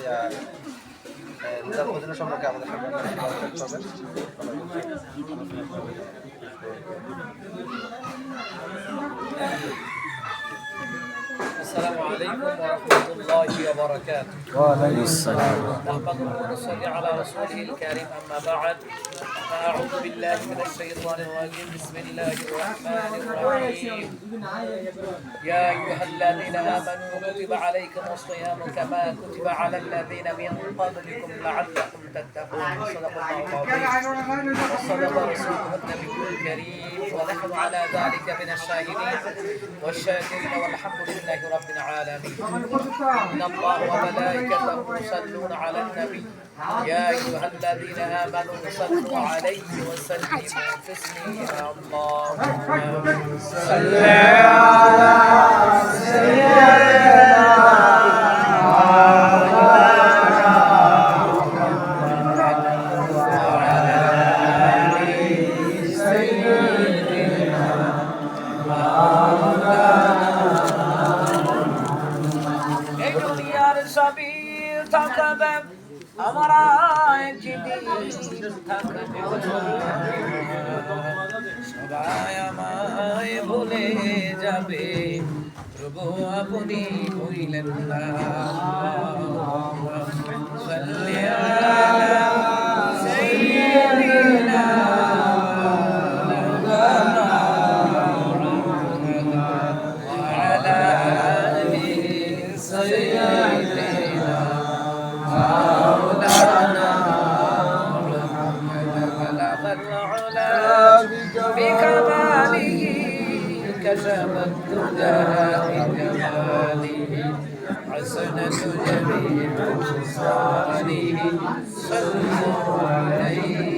তার ফজিলত সম্পর্কে আমাদের সামনে করবেন। السلام عليكم ورحمة الله وبركاته. وعليكم السلام. نحمده ونصلي على رسوله الكريم أما بعد فأعوذ بالله من الشيطان الرجيم بسم الله الرحمن الرحيم. يا أيها الذين آمنوا كتب عليكم الصيام كما كتب على الذين من قبلكم لعلكم تتقون. صدق الله العظيم وصدق رسوله النبي الكريم ونحن على ذلك من الشاهدين والشاكرين والحمد لله رب العالمين. إن الله وملائكته يصلون على النبي يا أيها الذين آمنوا صلوا عليه وسلموا تسليما. اللهم صل على আমরা সবাই আমায় ভুলে যাবে, প্রভু আপনি হইলেন না। সাল্লি আলা সাইয়্যিদিনা ওয়া আলা আলিহি সাইয়্যিদিনা بكماله كشف الدجى بجماله حسنة جميع خصاله صلوا عليه